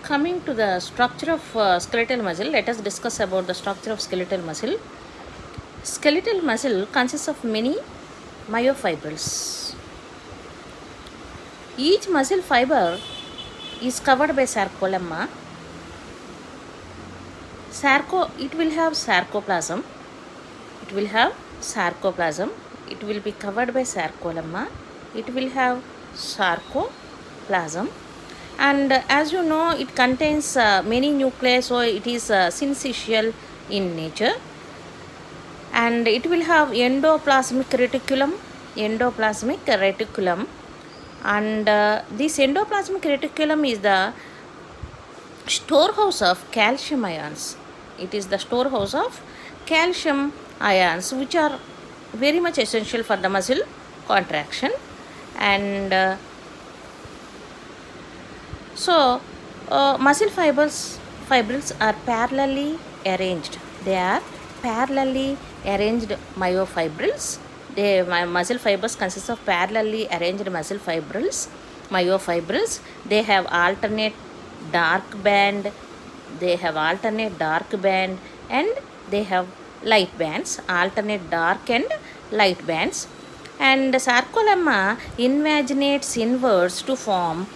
Coming to the structure of skeletal muscle, let us discuss about the structure of skeletal muscle. Skeletal muscle consists of many myofibrils. Each muscle fiber is covered by sarcolemma. It will have sarcoplasm. It will have sarcoplasm. It will be covered by sarcolemma. It will have sarcoplasm. And as you know, it contains many nuclei, so it is syncytial in nature. And it will have endoplasmic reticulum. And this endoplasmic reticulum is the storehouse of calcium ions. It is the storehouse of calcium ions, which are very much essential for the muscle contraction. And muscle fibrils are parallelly arranged. They are parallelly arranged myofibrils. Muscle fibers consist of parallelly arranged muscle myofibrils. They have alternate dark band. And they have light bands, alternate dark and light bands. And sarcolemma invaginates inwards to form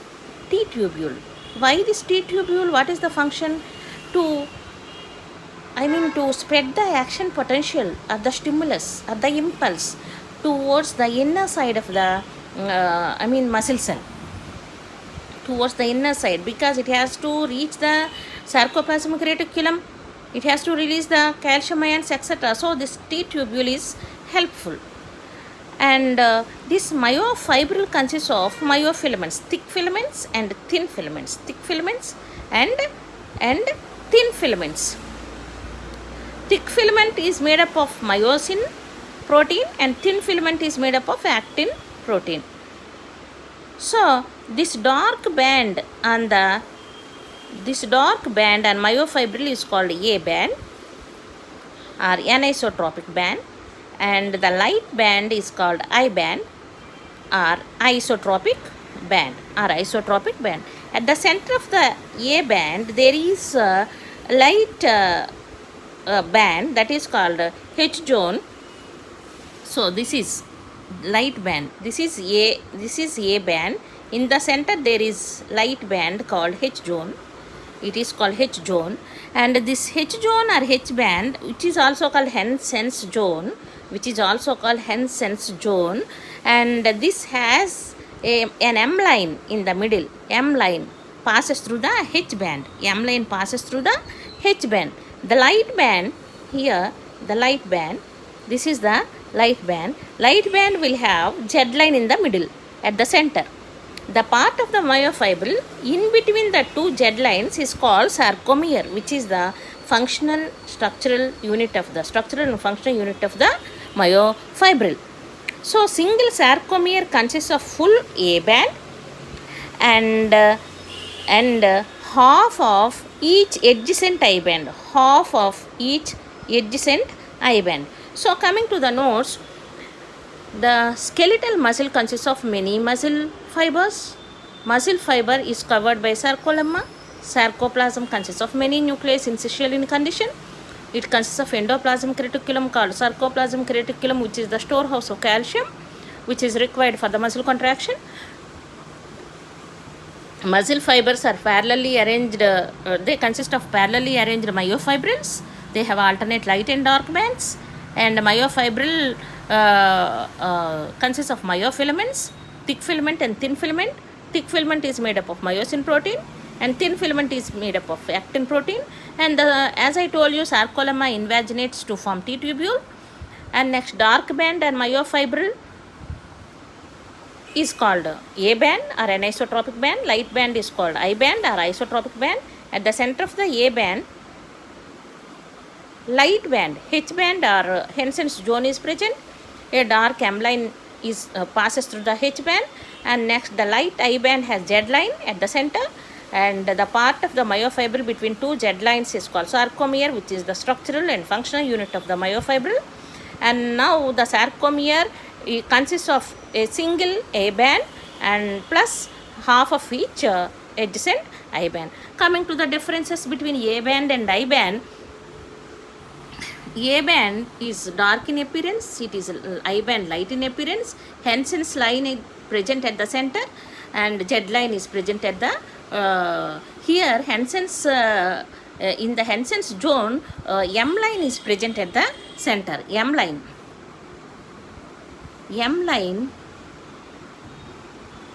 T-tubule. Why this T-tubule? What is the function? To spread the action potential of the stimulus, of the impulse towards the inner side of the muscle cell, towards the inner side, because it has to reach the sarcoplasmic reticulum, it has to release the calcium ions, etc. So this T-tubule is helpful. And this myofibril consists of myofilaments, thick filaments and thin filaments, and thin filaments. Thick filament is made up of myosin protein and thin filament is made up of actin protein. So this dark band on myofibril is called A band or anisotropic band, and the light band is called I band or isotropic band. At the center of the A band there is a light band that is called H zone. So this is light band. This is A band. In the center there is light band called H zone. It is called H zone. And this H zone or H band, which is also called Hensen's zone, and this has an M line in the middle. M line passes through the H band. The light band here, this is the light band. Light band will have Z line in the middle at the center. The part of the myofibril in between the two Z lines is called sarcomere, which is the structural and functional unit of the myofibril. So single sarcomere consists of full A band and half of each adjacent I band. So coming to the notes, the skeletal muscle consists of many muscle fibers. Muscle fiber is covered by sarcolemma. Sarcoplasm consists of many nuclei syncytial in condition. It consists of endoplasmic reticulum called sarcoplasmic reticulum, which is the storehouse of calcium, which is required for the muscle contraction. Muscle fibers are parallelly arranged. They consist of parallelly arranged myofibrils. They have alternate light and dark bands. And myofibril consists of myofilaments, thick filament and thin filament. Thick filament is made up of myosin protein and thin filament is made up of actin protein. And as I told you, sarcolemma invaginates to form T-tubule. And next, dark band and myofibril is called A band or anisotropic band. Light band is called I band or isotropic band. At the center of the A band, light band, H band or Hensen's zone is present. A dark M line passes through the H band, and next the light I band has Z line at the center, and the part of the myofibril between two Z lines is called sarcomere, which is the structural and functional unit of the myofibril. And now the sarcomere consists of a single A band and plus half of each adjacent I band. Coming to the differences between A band and I band, A band is dark in appearance, it is I band light in appearance. Hansen's line is present at the center and Z line is present at the here Hansen's in the Hansen's zone M line is present at the center. M line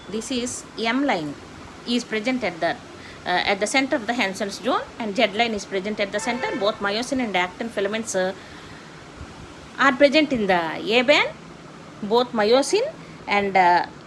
this is M line is present at the center of the Hansen's zone, and Z line is present at the center. Both myosin and actin filaments are present in the A band. Both myosin and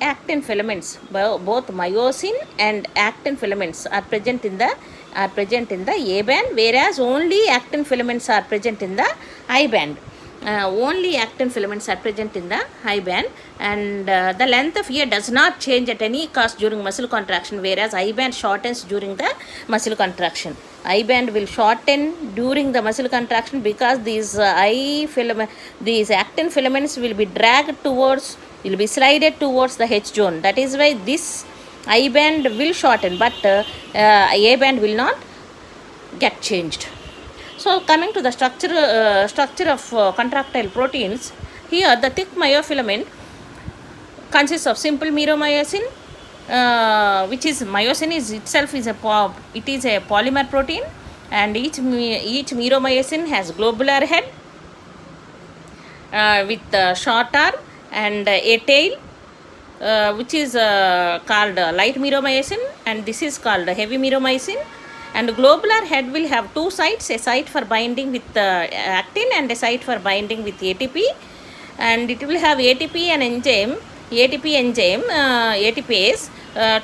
actin filaments, both myosin and actin filaments are present in the A band, whereas only actin filaments are present in the I band. Only actin filaments are present in the I band, and the length of ear does not change at any cost during muscle contraction, whereas I band shortens during the muscle contraction. I band will shorten during the muscle contraction because these these actin filaments will be dragged towards, will be slided towards the H zone. That is why this I band will shorten, but A band will not get changed. So coming to the structure of contractile proteins, here the thick myofilament consists of simple meromyosin, which is myosin is itself is a polymer protein, and each meromyosin has globular head with short arm and a tail, which is called light meromyosin, and this is called heavy meromyosin. And globular head will have two sites, a site for binding with actin and a site for binding with ATP, and it will have ATP ATPase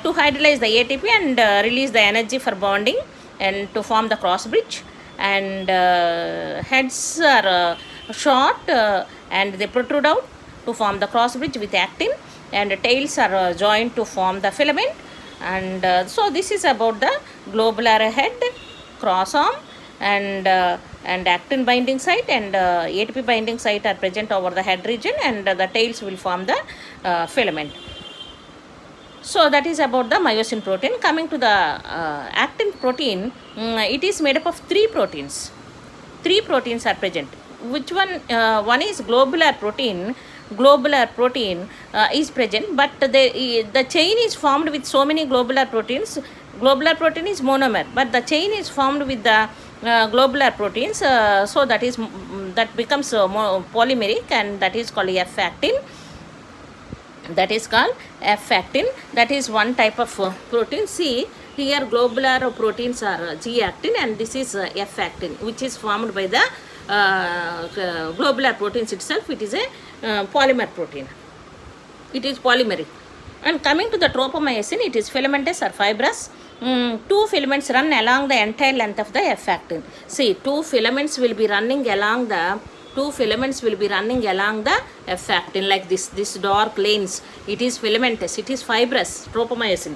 to hydrolyze the ATP and release the energy for bonding and to form the cross bridge. And heads are short and they protrude out to form the cross bridge with actin, and tails are joined to form the filament. And so this is about the globular head, cross arm, and actin binding site and ATP binding site are present over the head region, and the tails will form the filament. So that is about the myosin protein. Coming to the actin protein, it is made up of three proteins. Three proteins are present. Which one? One is globular protein. Globular protein is present, but the chain is formed with so many globular proteins. Globular protein is monomer, but the chain is formed with the globular proteins, so that becomes polymeric, and that is called F-actin. That is called F-actin. That is one type of protein. See, here globular proteins are G-actin, and this is F-actin, which is formed by the globular proteins itself. It is a polymer protein. It is polymeric. And coming to the tropomyosin, it is filamentous or fibrous. Two filaments run along the entire length of the F-actin. See, two filaments will be running along the F-actin like this dark lanes. It is filamentous. It is fibrous, tropomyosin.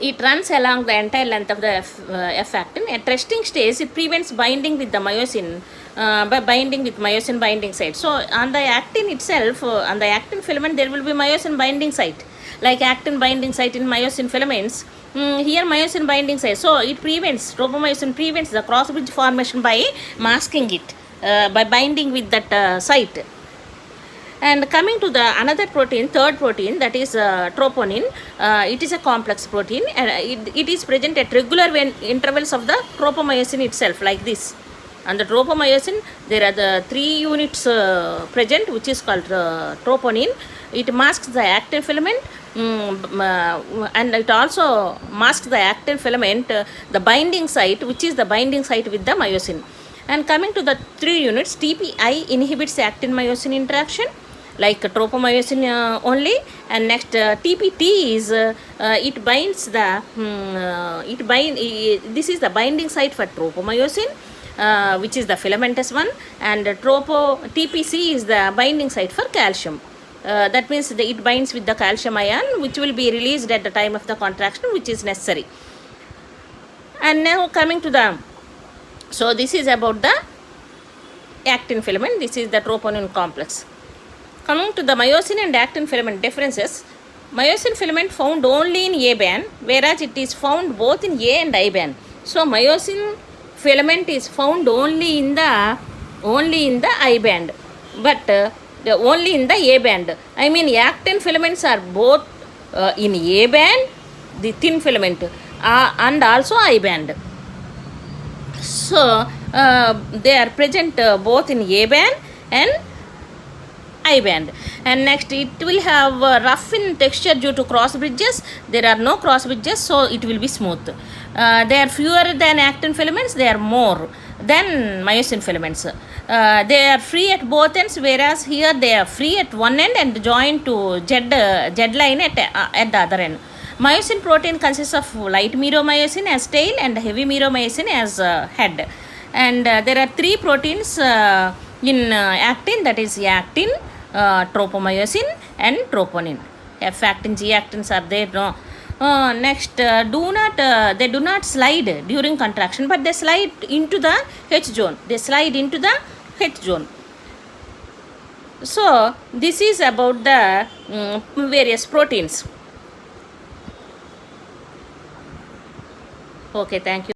It runs along the entire length of the F-actin. At resting stage, it prevents binding with the myosin by binding with myosin binding site. So on the actin itself, on the actin filament, there will be myosin binding site, like actin binding site in myosin filaments. Here myosin binding site. So it prevents, tropomyosin prevents the cross bridge formation by masking it, by binding with that site. And coming to the another protein, third protein, that is troponin. It is a complex protein, and it is present at regular intervals of the tropomyosin itself, like this. And the tropomyosin, there are the 3 units present, which is called troponin. It masks the actin filament, and it also masks the actin filament, the binding site, which is the binding site with the myosin. And coming to the 3 units, TPI inhibits actin myosin interaction, like tropomyosin only. And next TPT is it binds the this is the binding site for tropomyosin, which is the filamentous one, and TPC is the binding site for calcium. That means it binds with the calcium ion, which will be released at the time of the contraction, which is necessary. And now coming to the, so this is about the actin filament. This is the troponin complex. Coming to the myosin and actin filament differences, myosin filament found only in A band, whereas it is found both in A and I band. So myosin filament is found only in the I band, but only in the A band. I mean, actin filaments are both in A band, the thin filament, and also I band. So they are present both in A band and I band. And next, it will have rough in texture due to cross bridges. There are no cross bridges, so it will be smooth. They are fewer than actin filaments. They are more than myosin filaments. They are free at both ends, whereas here they are free at one end and joined to Z line at the other end. Myosin protein consists of light meromyosin as tail and heavy meromyosin as head. And there are three proteins in actin, that is actin, tropomyosin and troponin. F actin, G actins are there. No. Next, they do not slide during contraction, but they slide into the H zone. They slide into the H zone. So this is about the various proteins. Okay, thank you.